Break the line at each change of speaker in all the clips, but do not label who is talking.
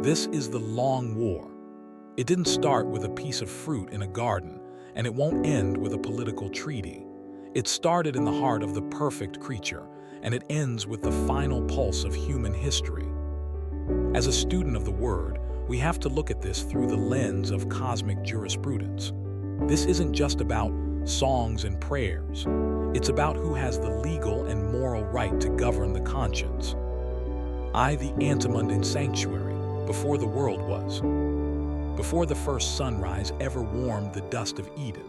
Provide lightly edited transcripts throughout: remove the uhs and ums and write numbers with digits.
This is the long war. It didn't start with a piece of fruit in a garden, and it won't end with a political treaty. It started in the heart of the perfect creature, and it ends with the final pulse of human history. As a student of the Word, we have to look at this through the lens of cosmic jurisprudence. This isn't just about songs and prayers. It's about who has the legal and moral right to govern the conscience. I, the antemundane sanctuary, before the world was. Before the first sunrise ever warmed the dust of Eden,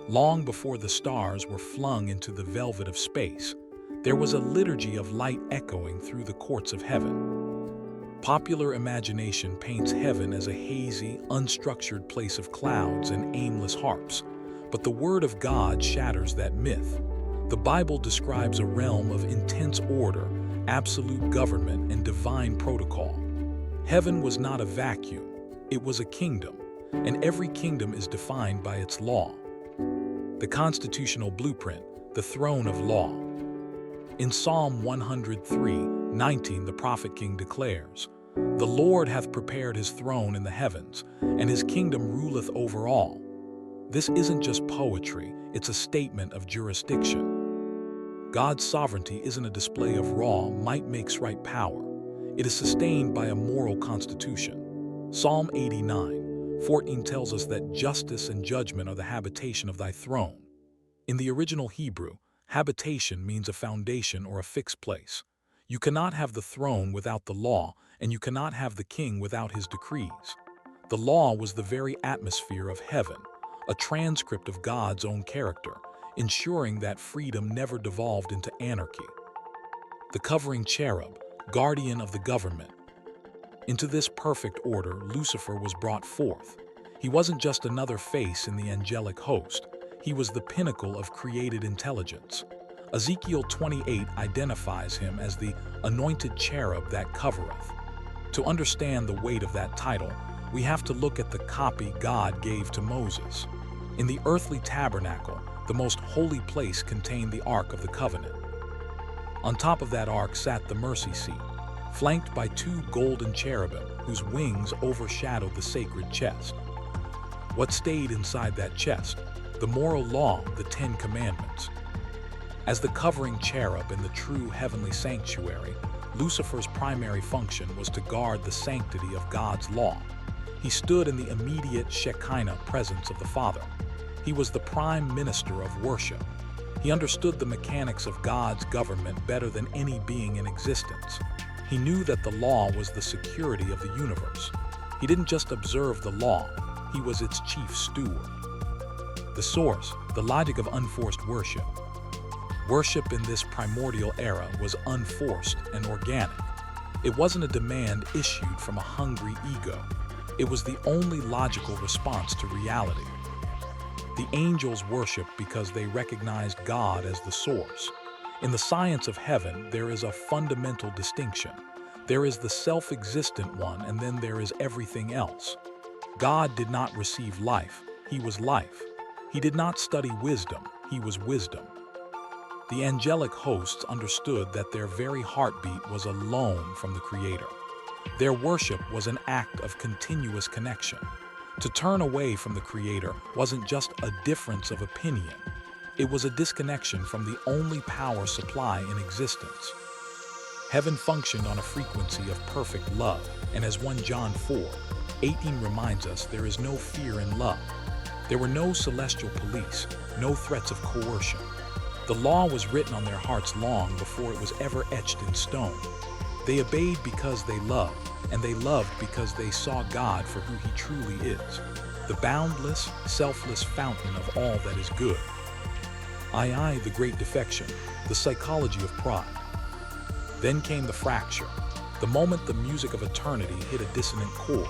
long before the stars were flung into the velvet of space, there was a liturgy of light echoing through the courts of heaven. Popular imagination paints heaven as a hazy, unstructured place of clouds and aimless harps, but the Word of God shatters that myth. The Bible describes a realm of intense order, absolute government, and divine protocol. Heaven was not a vacuum, it was a kingdom, and every kingdom is defined by its law. The constitutional blueprint, the throne of law. In Psalm 103:19, the prophet king declares, "The Lord hath prepared his throne in the heavens, and his kingdom ruleth over all." This isn't just poetry, it's a statement of jurisdiction. God's sovereignty isn't a display of raw, might makes right power. It is sustained by a moral constitution. Psalm 89:14 tells us that justice and judgment are the habitation of thy throne. In the original Hebrew, habitation means a foundation or a fixed place. You cannot have the throne without the law, and you cannot have the king without his decrees. The law was the very atmosphere of heaven, a transcript of God's own character, ensuring that freedom never devolved into anarchy. The covering cherub, guardian of the government. Into this perfect order, Lucifer was brought forth. He wasn't just another face in the angelic host. He was the pinnacle of created intelligence. Ezekiel 28 identifies him as the anointed cherub that covereth. To understand the weight of that title, we have to look at the copy God gave to Moses. In the earthly tabernacle, the most holy place contained the Ark of the Covenant. On top of that ark sat the mercy seat, flanked by two golden cherubim whose wings overshadowed the sacred chest. What stayed inside that chest? The moral law, the 10 Commandments. As the covering cherub in the true heavenly sanctuary, Lucifer's primary function was to guard the sanctity of God's law. He stood in the immediate Shekinah presence of the Father. He was the prime minister of worship. He understood the mechanics of God's government better than any being in existence. He knew that the law was the security of the universe. He didn't just observe the law, he was its chief steward. The source, the logic of unforced worship. Worship in this primordial era was unforced and organic. It wasn't a demand issued from a hungry ego. It was the only logical response to reality. The angels worshiped because they recognized God as the source. In the science of heaven, there is a fundamental distinction. There is the self-existent one, and then there is everything else. God did not receive life, he was life. He did not study wisdom, he was wisdom. The angelic hosts understood that their very heartbeat was a loan from the Creator. Their worship was an act of continuous connection. To turn away from the Creator wasn't just a difference of opinion. It was a disconnection from the only power supply in existence. Heaven functioned on a frequency of perfect love, and as 1 John 4:18 reminds us, there is no fear in love. There were no celestial police, no threats of coercion. The law was written on their hearts long before it was ever etched in stone. They obeyed because they loved, and they loved because they saw God for who he truly is, the boundless, selfless fountain of all that is good. I, the great defection, the psychology of pride. Then came the fracture, the moment the music of eternity hit a dissonant chord.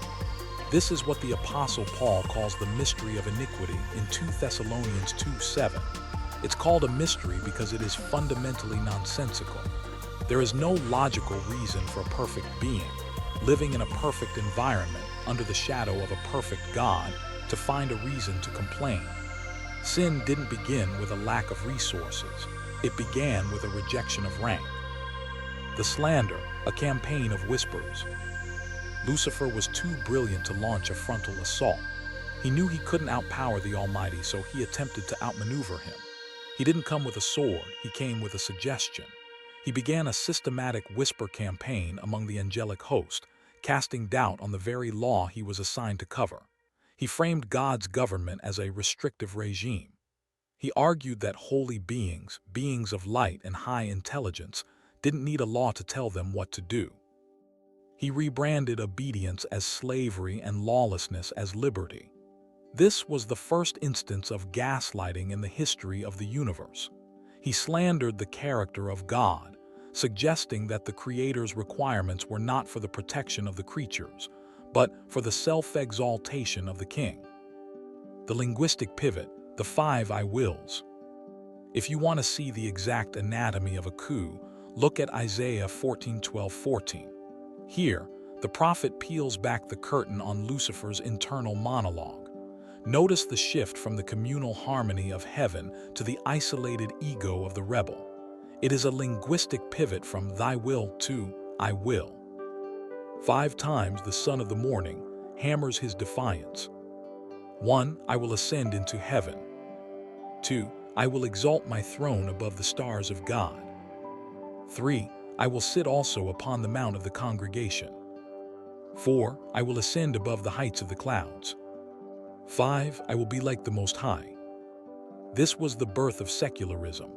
This is what the Apostle Paul calls the mystery of iniquity in 2 Thessalonians 2:7. It's called a mystery because it is fundamentally nonsensical. There is no logical reason for a perfect being, living in a perfect environment under the shadow of a perfect God, to find a reason to complain. Sin didn't begin with a lack of resources. It began with a rejection of rank. The slander, a campaign of whispers. Lucifer was too brilliant to launch a frontal assault. He knew he couldn't outpower the Almighty, so he attempted to outmaneuver him. He didn't come with a sword, he came with a suggestion. He began a systematic whisper campaign among the angelic host, casting doubt on the very law he was assigned to cover. He framed God's government as a restrictive regime. He argued that holy beings, beings of light and high intelligence, didn't need a law to tell them what to do. He rebranded obedience as slavery and lawlessness as liberty. This was the first instance of gaslighting in the history of the universe. He slandered the character of God, suggesting that the Creator's requirements were not for the protection of the creatures, but for the self-exaltation of the king. The linguistic pivot, the 5 I wills. If you want to see the exact anatomy of a coup, look at Isaiah 14:12-14. Here, the prophet peels back the curtain on Lucifer's internal monologue. Notice the shift from the communal harmony of heaven to the isolated ego of the rebel. It is a linguistic pivot from thy will to I will. 5 times the son of the morning hammers his defiance. 1. I will ascend into heaven. 2. I will exalt my throne above the stars of God. 3. I will sit also upon the mount of the congregation. 4. I will ascend above the heights of the clouds. 5. I will be like the Most High. This was the birth of secularism.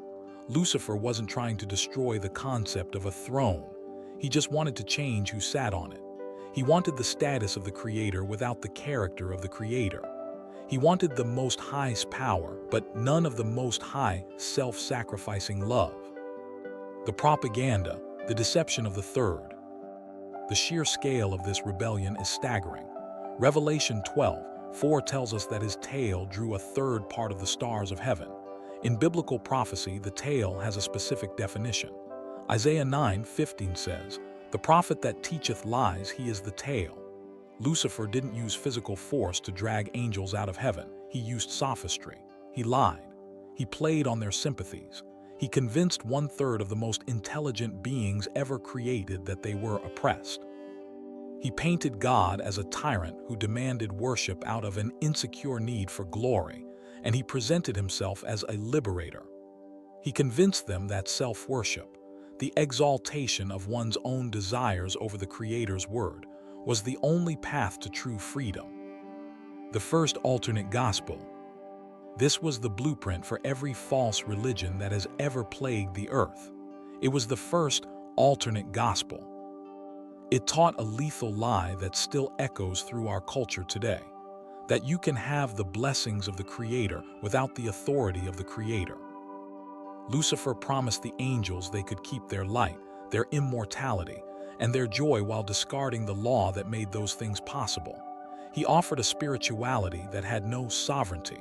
Lucifer wasn't trying to destroy the concept of a throne. He just wanted to change who sat on it. He wanted the status of the Creator without the character of the Creator. He wanted the Most High's power, but none of the Most High self-sacrificing love. The propaganda, the deception of the third. The sheer scale of this rebellion is staggering. Revelation 12:4 tells us that his tail drew a third part of the stars of heaven. In biblical prophecy, the tail has a specific definition. Isaiah 9:15 says, "The prophet that teacheth lies, he is the tail." Lucifer didn't use physical force to drag angels out of heaven. He used sophistry. He lied. He played on their sympathies. He convinced 1/3 of the most intelligent beings ever created that they were oppressed. He painted God as a tyrant who demanded worship out of an insecure need for glory, and he presented himself as a liberator. He convinced them that self-worship, the exaltation of one's own desires over the Creator's word, was the only path to true freedom. The first alternate gospel. This was the blueprint for every false religion that has ever plagued the earth. It was the first alternate gospel. It taught a lethal lie that still echoes through our culture today, that you can have the blessings of the Creator without the authority of the Creator. Lucifer promised the angels they could keep their light, their immortality, and their joy while discarding the law that made those things possible. He offered a spirituality that had no sovereignty.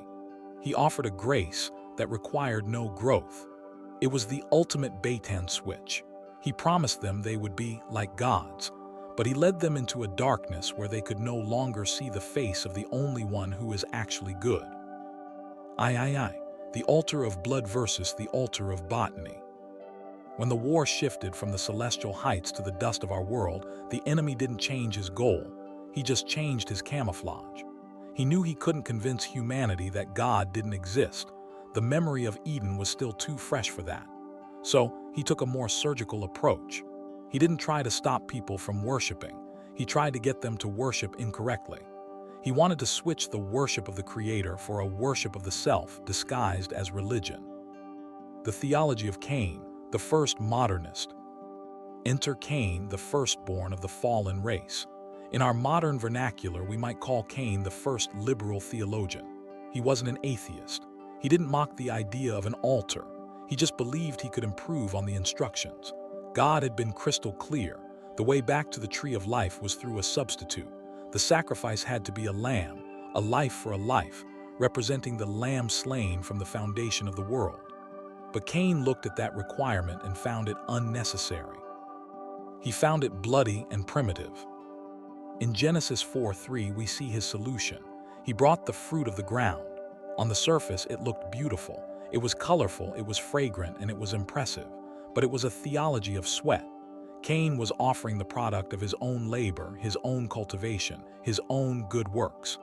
He offered a grace that required no growth. It was the ultimate bait and switch. He promised them they would be like gods, but he led them into a darkness where they could no longer see the face of the only one who is actually good. The altar of blood versus the altar of botany. When the war shifted from the celestial heights to the dust of our world, the enemy didn't change his goal. He just changed his camouflage. He knew he couldn't convince humanity that God didn't exist. The memory of Eden was still too fresh for that. So he took a more surgical approach. He didn't try to stop people from worshiping. He tried to get them to worship incorrectly. He wanted to switch the worship of the Creator for a worship of the self disguised as religion. The theology of Cain, the first modernist. Enter Cain, the firstborn of the fallen race. In our modern vernacular, we might call Cain the first liberal theologian. He wasn't an atheist. He didn't mock the idea of an altar. He just believed he could improve on the instructions. God had been crystal clear. The way back to the tree of life was through a substitute. The sacrifice had to be a lamb, a life for a life, representing the lamb slain from the foundation of the world. But Cain looked at that requirement and found it unnecessary. He found it bloody and primitive. In Genesis 4:3, we see his solution. He brought the fruit of the ground. On the surface, it looked beautiful. It was colorful, it was fragrant, and it was impressive. But it was a theology of sweat. Cain was offering the product of his own labor, his own cultivation, his own good works.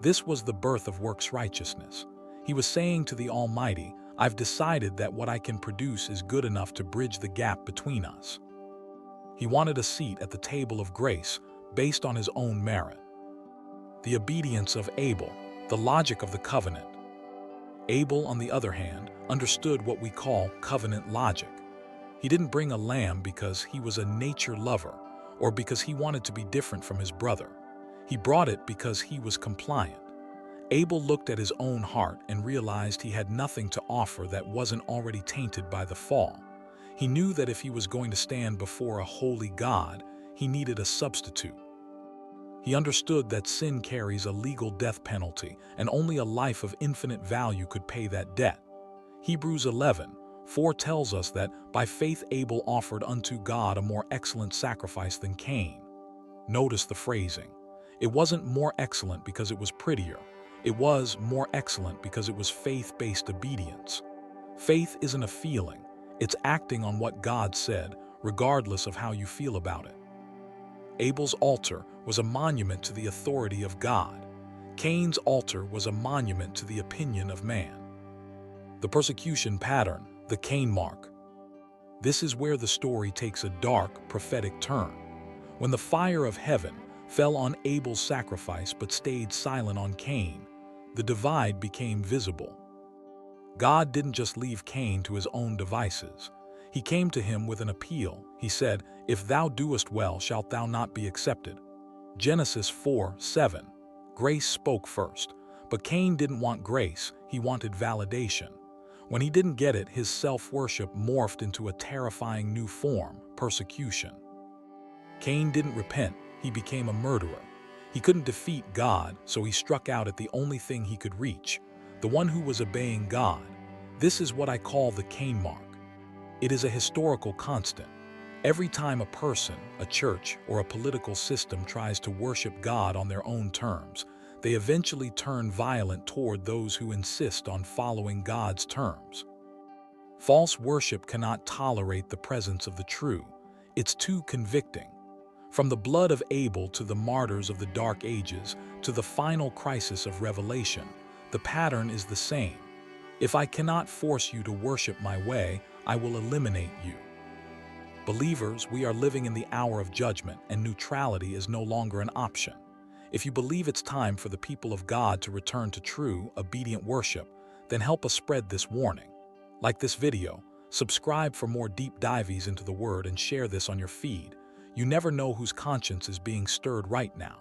This was the birth of works righteousness. He was saying to the Almighty, I've decided that what I can produce is good enough to bridge the gap between us. He wanted a seat at the table of grace based on his own merit. The obedience of Abel, the logic of the covenant. Abel, on the other hand, understood what we call covenant logic. He didn't bring a lamb because he was a nature lover or because he wanted to be different from his brother. He brought it because he was compliant. Abel looked at his own heart and realized he had nothing to offer that wasn't already tainted by the fall. He knew that if he was going to stand before a holy God, he needed a substitute. He understood that sin carries a legal death penalty, and only a life of infinite value could pay that debt. Hebrews 11:4 tells us that by faith Abel offered unto God a more excellent sacrifice than Cain. Notice the phrasing. It wasn't more excellent because it was prettier. It was more excellent because it was faith-based obedience. Faith isn't a feeling. It's acting on what God said, regardless of how you feel about it. Abel's altar was a monument to the authority of God. Cain's altar was a monument to the opinion of man. The persecution pattern, the Cain mark. This is where the story takes a dark, prophetic turn. When the fire of heaven fell on Abel's sacrifice but stayed silent on Cain, the divide became visible. God didn't just leave Cain to his own devices. He came to him with an appeal. He said, "If thou doest well, shalt thou not be accepted?" Genesis 4:7. Grace spoke first, but Cain didn't want grace, he wanted validation. When he didn't get it, his self-worship morphed into a terrifying new form, persecution. Cain didn't repent, he became a murderer. He couldn't defeat God, so he struck out at the only thing he could reach, the one who was obeying God. This is what I call the Cain mark. It is a historical constant. Every time a person, a church, or a political system tries to worship God on their own terms, they eventually turn violent toward those who insist on following God's terms. False worship cannot tolerate the presence of the true. It's too convicting. From the blood of Abel to the martyrs of the Dark Ages to the final crisis of Revelation, the pattern is the same. If I cannot force you to worship my way, I will eliminate you. Believers, we are living in the hour of judgment, and neutrality is no longer an option. If you believe it's time for the people of God to return to true, obedient worship, then help us spread this warning. Like this video, subscribe for more deep dives into the Word, and share this on your feed. You never know whose conscience is being stirred right now.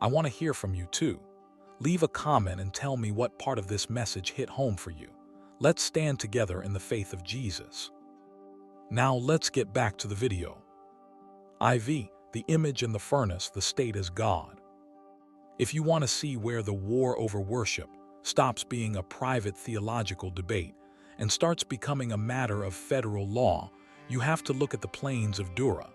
I want to hear from you too. Leave a comment and tell me what part of this message hit home for you. Let's stand together in the faith of Jesus. Now let's get back to the video. IV, the image in the furnace, the state as God. If you want to see where the war over worship stops being a private theological debate and starts becoming a matter of federal law, you have to look at the plains of Dura.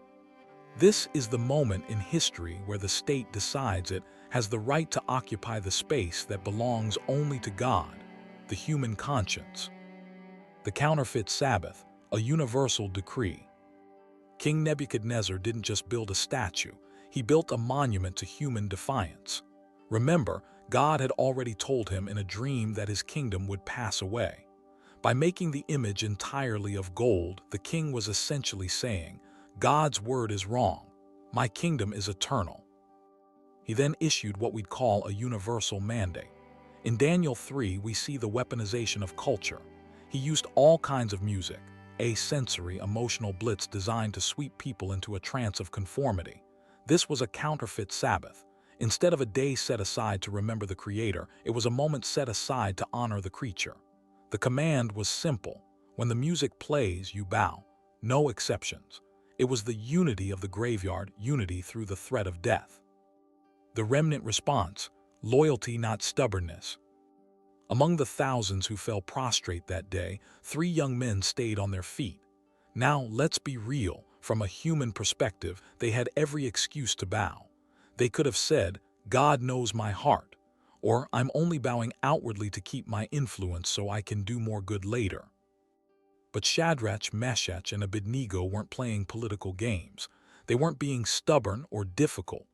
This is the moment in history where the state decides it has the right to occupy the space that belongs only to God, the human conscience. The counterfeit Sabbath, a universal decree. King Nebuchadnezzar didn't just build a statue, he built a monument to human defiance. Remember, God had already told him in a dream that his kingdom would pass away. By making the image entirely of gold, the king was essentially saying, God's word is wrong. My kingdom is eternal. He then issued what we'd call a universal mandate. In Daniel 3, we see the weaponization of culture. He used all kinds of music, a sensory, emotional blitz designed to sweep people into a trance of conformity. This was a counterfeit Sabbath. Instead of a day set aside to remember the Creator, it was a moment set aside to honor the creature. The command was simple. When the music plays, you bow. No exceptions. It was the unity of the graveyard, unity through the threat of death. The remnant response, loyalty not stubbornness. Among the thousands who fell prostrate that day, 3 young men stayed on their feet. Now, let's be real. From a human perspective, they had every excuse to bow. They could have said, God knows my heart, or I'm only bowing outwardly to keep my influence so I can do more good later. But Shadrach, Meshach, and Abednego weren't playing political games. They weren't being stubborn or difficult.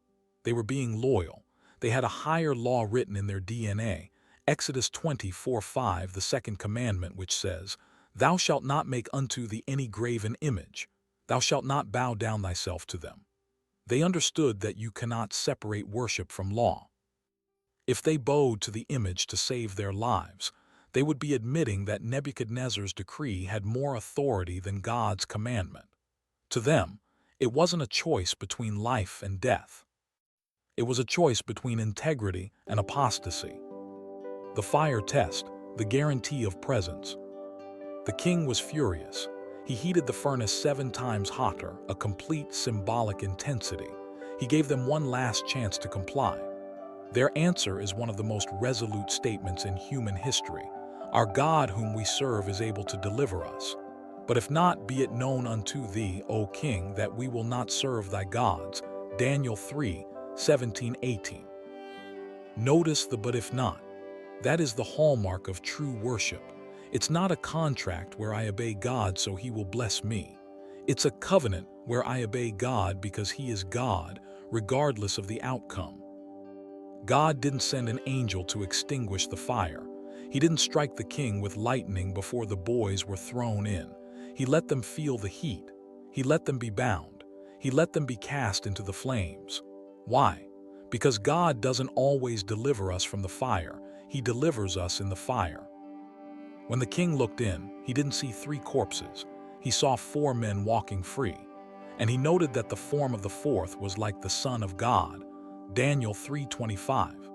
They were being loyal. They had a higher law written in their DNA. Exodus 24:5, the second commandment, which says, "Thou shalt not make unto thee any graven image. Thou shalt not bow down thyself to them." They understood that you cannot separate worship from law. If they bowed to the image to save their lives, they would be admitting that Nebuchadnezzar's decree had more authority than God's commandment. To them, it wasn't a choice between life and death. It was a choice between integrity and apostasy. The fire test, the guarantee of presence. The king was furious. He heated the furnace 7 times hotter, a complete symbolic intensity. He gave them one last chance to comply. Their answer is one of the most resolute statements in human history. Our God whom we serve is able to deliver us. But if not, be it known unto thee, O king, that we will not serve thy gods. Daniel 3:17-18. Notice the but if not. That is the hallmark of true worship. It's not a contract where I obey God so he will bless me. It's a covenant where I obey God because he is God, regardless of the outcome. God didn't send an angel to extinguish the fire. He didn't strike the king with lightning before the boys were thrown in. He let them feel the heat. He let them be bound. He let them be cast into the flames. Why? Because God doesn't always deliver us from the fire. He delivers us in the fire. When the king looked in, he didn't see 3 corpses. He saw 4 men walking free. And he noted that the form of the 4th was like the Son of God. Daniel 3:25.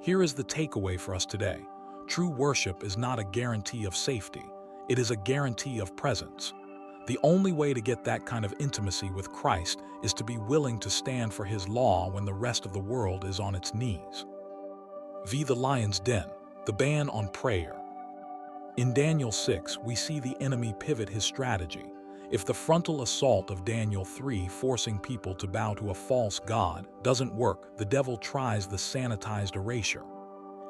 Here is the takeaway for us today. True worship is not a guarantee of safety. It is a guarantee of presence. The only way to get that kind of intimacy with Christ is to be willing to stand for his law when the rest of the world is on its knees. The lion's den, the ban on prayer. In Daniel 6, we see the enemy pivot his strategy. If the frontal assault of Daniel 3, forcing people to bow to a false god, doesn't work, the devil tries the sanitized erasure.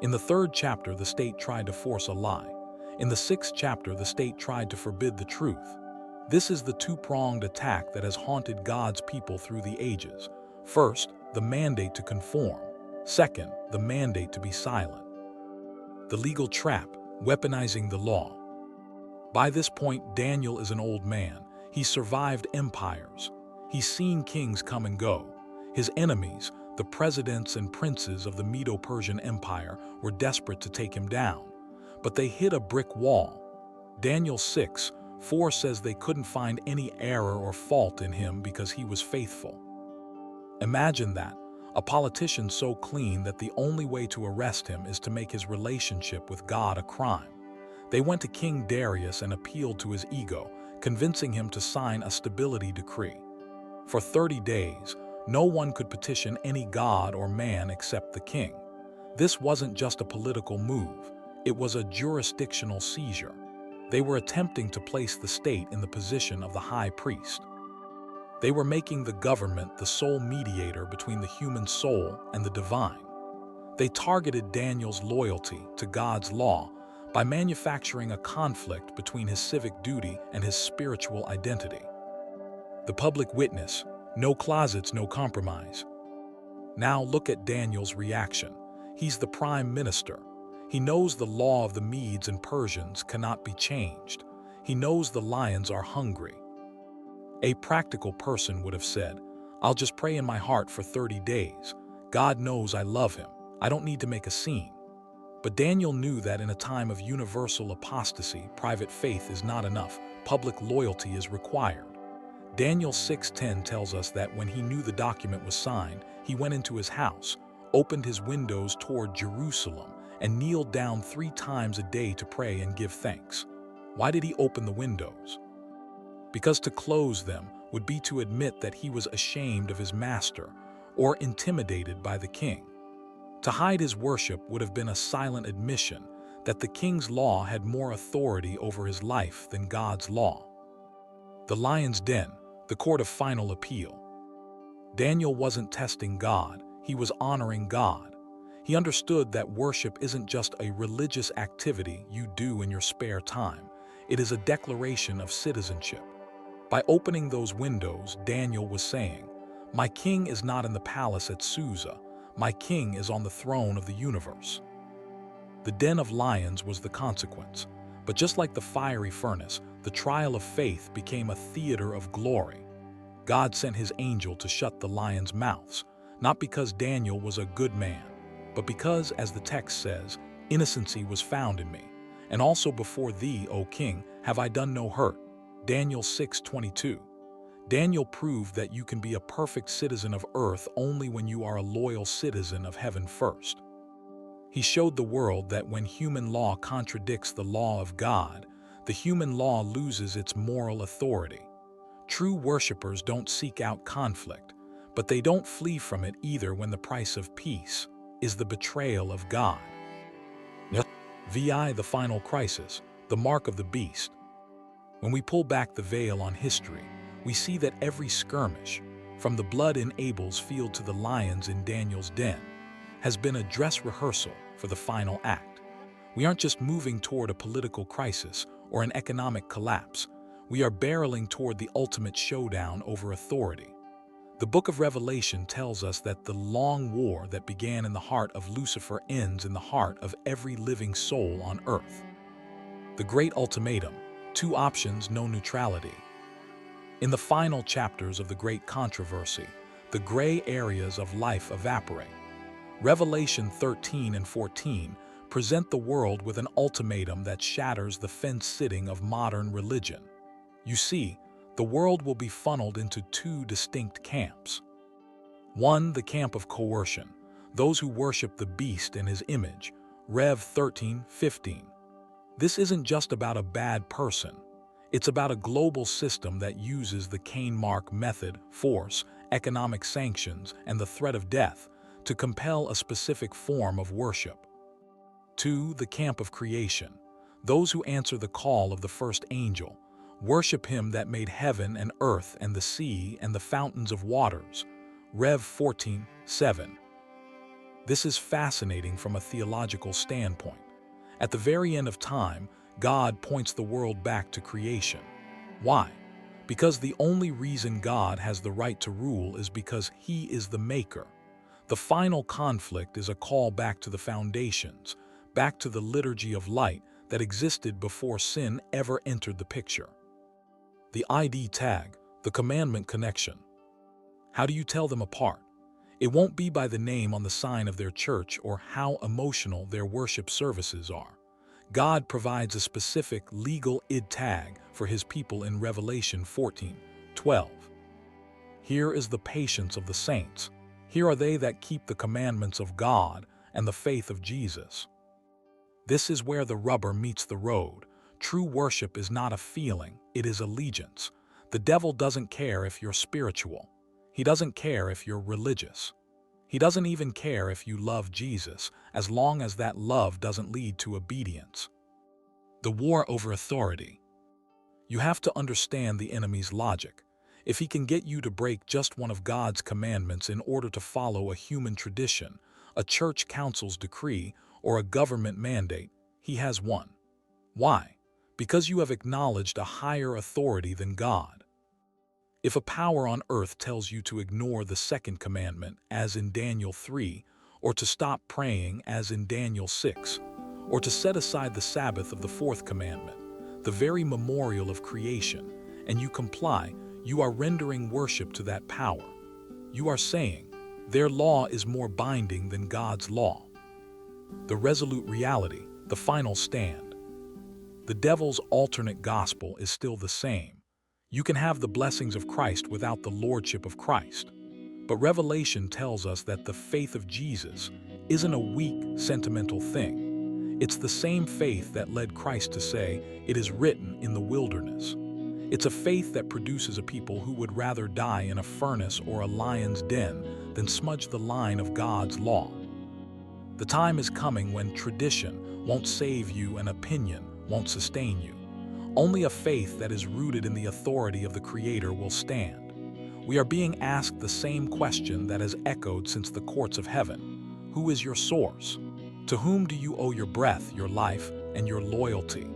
In the 3rd chapter, the state tried to force a lie. In the 6th chapter, the state tried to forbid the truth. This is the 2-pronged attack that has haunted God's people through the ages. First, the mandate to conform. Second, the mandate to be silent. The legal trap, weaponizing the law. By this point, Daniel is an old man. He's survived empires. He's seen kings come and go. His enemies, the presidents and princes of the Medo-Persian Empire, were desperate to take him down. But they hit a brick wall. Daniel 6:4 says they couldn't find any error or fault in him because he was faithful. Imagine that, a politician so clean that the only way to arrest him is to make his relationship with God a crime. They went to King Darius and appealed to his ego, convincing him to sign a stability decree. For 30 days, no one could petition any god or man except the king. This wasn't just a political move, it was a jurisdictional seizure. They were attempting to place the state in the position of the high priest. They were making the government the sole mediator between the human soul and the divine. They targeted Daniel's loyalty to God's law by manufacturing a conflict between his civic duty and his spiritual identity. The public witness, no closets, no compromise. Now look at Daniel's reaction. He's the prime minister. He knows the law of the Medes and Persians cannot be changed. He knows the lions are hungry. A practical person would have said, "I'll just pray in my heart for 30 days. God knows I love him. I don't need to make a scene." But Daniel knew that in a time of universal apostasy, private faith is not enough. Public loyalty is required. Daniel 6:10 tells us that when he knew the document was signed, he went into his house, opened his windows toward Jerusalem, and kneeled down 3 times a day to pray and give thanks. Why did he open the windows? Because to close them would be to admit that he was ashamed of his master or intimidated by the king. To hide his worship would have been a silent admission that the king's law had more authority over his life than God's law. The lion's den, the court of final appeal. Daniel wasn't testing God, he was honoring God. He understood that worship isn't just a religious activity you do in your spare time. It is a declaration of citizenship. By opening those windows, Daniel was saying, "My king is not in the palace at Susa. My king is on the throne of the universe." The den of lions was the consequence, but just like the fiery furnace, the trial of faith became a theater of glory. God sent his angel to shut the lions' mouths, not because Daniel was a good man, but because, as the text says, innocency was found in me, and also before thee, O king, have I done no hurt. Daniel 6:22. Daniel proved that you can be a perfect citizen of earth only when you are a loyal citizen of heaven first. He showed the world that when human law contradicts the law of God, the human law loses its moral authority. True worshippers don't seek out conflict, but they don't flee from it either when the price of peace is the betrayal of God. The final crisis, the mark of the beast. When we pull back the veil on history, we see that every skirmish, from the blood in Abel's field to the lions in Daniel's den, has been a dress rehearsal for the final act. We aren't just moving toward a political crisis or an economic collapse. We are barreling toward the ultimate showdown over authority. The book of Revelation tells us that the long war that began in the heart of Lucifer ends in the heart of every living soul on earth. The great ultimatum, 2 options, no neutrality. In the final chapters of the great controversy, the gray areas of life evaporate. Revelation 13 and 14 present the world with an ultimatum that shatters the fence-sitting of modern religion. You see, the world will be funneled into 2 distinct camps. 1, the camp of coercion, those who worship the beast and his image, Rev 13:15. This isn't just about a bad person. It's about a global system that uses the Cain mark method, force, economic sanctions, and the threat of death to compel a specific form of worship. 2, the camp of creation, those who answer the call of the first angel, worship him that made heaven and earth and the sea and the fountains of waters, Rev 14:7. This is fascinating from a theological standpoint. At the very end of time, God points the world back to creation. Why? Because the only reason God has the right to rule is because he is the maker. The final conflict is a call back to the foundations, back to the liturgy of light that existed before sin ever entered the picture. The ID tag, the commandment connection. How do you tell them apart? It won't be by the name on the sign of their church or how emotional their worship services are. God provides a specific legal ID tag for his people in Revelation 14:12. Here is the patience of the saints. Here are they that keep the commandments of God and the faith of Jesus. This is where the rubber meets the road. True worship is not a feeling, it is allegiance. The devil doesn't care if you're spiritual. He doesn't care if you're religious. He doesn't even care if you love Jesus, as long as that love doesn't lead to obedience. The war over authority. You have to understand the enemy's logic. If he can get you to break just one of God's commandments in order to follow a human tradition, a church council's decree, or a government mandate, he has won. Why? Because you have acknowledged a higher authority than God. If a power on earth tells you to ignore the second commandment, as in Daniel 3, or to stop praying, as in Daniel 6, or to set aside the Sabbath of the fourth commandment, the very memorial of creation, and you comply, you are rendering worship to that power. You are saying, their law is more binding than God's law. The resolute reality, the final stand. The devil's alternate gospel is still the same. You can have the blessings of Christ without the lordship of Christ. But Revelation tells us that the faith of Jesus isn't a weak, sentimental thing. It's the same faith that led Christ to say, "It is written in the wilderness." It's a faith that produces a people who would rather die in a furnace or a lion's den than smudge the line of God's law. The time is coming when tradition won't save you and opinion won't sustain you. Only a faith that is rooted in the authority of the Creator will stand. We are being asked the same question that has echoed since the courts of heaven. Who is your source? To whom do you owe your breath, your life, and your loyalty?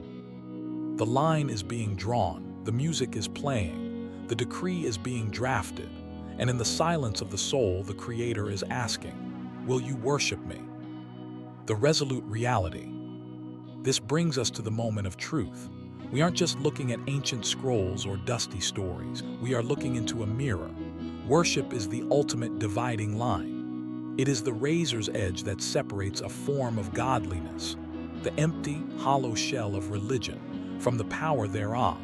The line is being drawn, the music is playing, the decree is being drafted, and in the silence of the soul, the Creator is asking, "Will you worship me?" The resolute reality. This brings us to the moment of truth. We aren't just looking at ancient scrolls or dusty stories. We are looking into a mirror. Worship is the ultimate dividing line. It is the razor's edge that separates a form of godliness, the empty, hollow shell of religion, from the power thereof,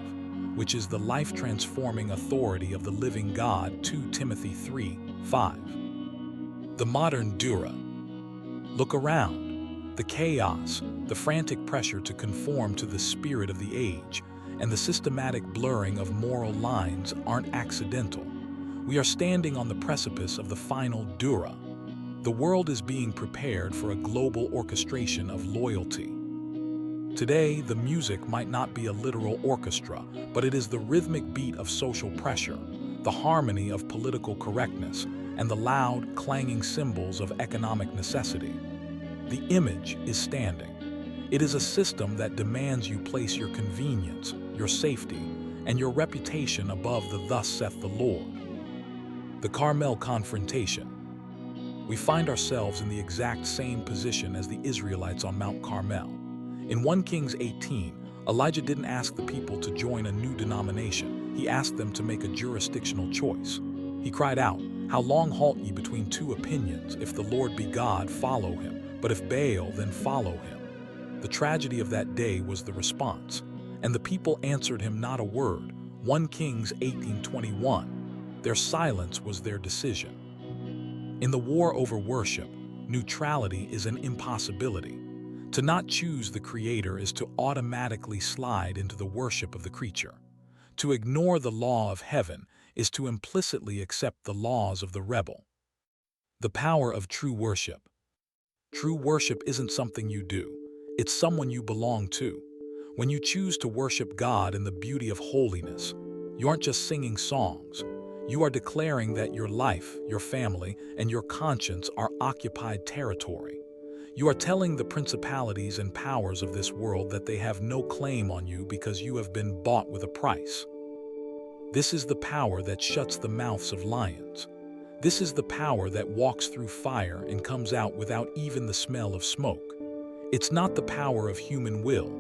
which is the life-transforming authority of the living God, 2 Timothy 3:5. The modern Dura. Look around. The chaos, the frantic pressure to conform to the spirit of the age, and the systematic blurring of moral lines aren't accidental. We are standing on the precipice of the final Dura. The world is being prepared for a global orchestration of loyalty. Today, the music might not be a literal orchestra, but it is the rhythmic beat of social pressure, the harmony of political correctness, and the loud, clanging cymbals of economic necessity. The image is standing. It is a system that demands you place your convenience, your safety, and your reputation above the "Thus saith the Lord." The Carmel confrontation. We find ourselves in the exact same position as the Israelites on Mount Carmel. In 1 Kings 18, Elijah didn't ask the people to join a new denomination. He asked them to make a jurisdictional choice. He cried out, "How long halt ye between two opinions? If the Lord be God, follow him, but if Baal, then follow him." The tragedy of that day was the response, and the people answered him not a word. 1 Kings 18:21. Their silence was their decision. In the war over worship, neutrality is an impossibility. To not choose the Creator is to automatically slide into the worship of the creature. To ignore the law of heaven is to implicitly accept the laws of the rebel. The power of true worship. True worship isn't something you do. It's someone you belong to. When you choose to worship God in the beauty of holiness, you aren't just singing songs. You are declaring that your life, your family, and your conscience are occupied territory. You are telling the principalities and powers of this world that they have no claim on you because you have been bought with a price. This is the power that shuts the mouths of lions. This is the power that walks through fire and comes out without even the smell of smoke. It's not the power of human will.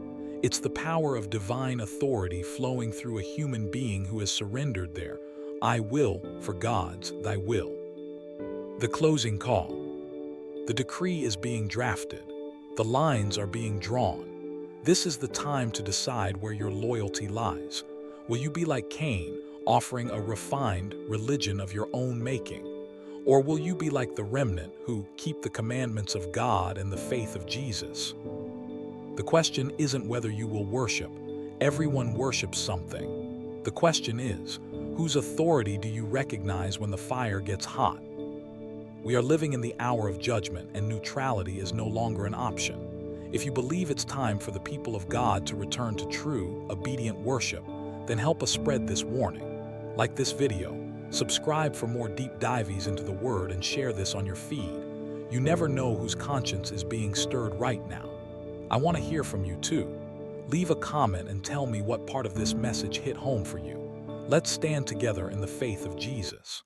It's the power of divine authority flowing through a human being who has surrendered their "I will" for God's "Thy will." The closing call. The decree is being drafted. The lines are being drawn. This is the time to decide where your loyalty lies. Will you be like Cain, offering a refined religion of your own making? Or will you be like the remnant who keep the commandments of God and the faith of Jesus? The question isn't whether you will worship. Everyone worships something. The question is, whose authority do you recognize when the fire gets hot? We are living in the hour of judgment, and neutrality is no longer an option. If you believe it's time for the people of God to return to true, obedient worship, then help us spread this warning. Like this video, subscribe for more deep dives into the Word, and share this on your feed. You never know whose conscience is being stirred right now. I want to hear from you too. Leave a comment and tell me what part of this message hit home for you. Let's stand together in the faith of Jesus.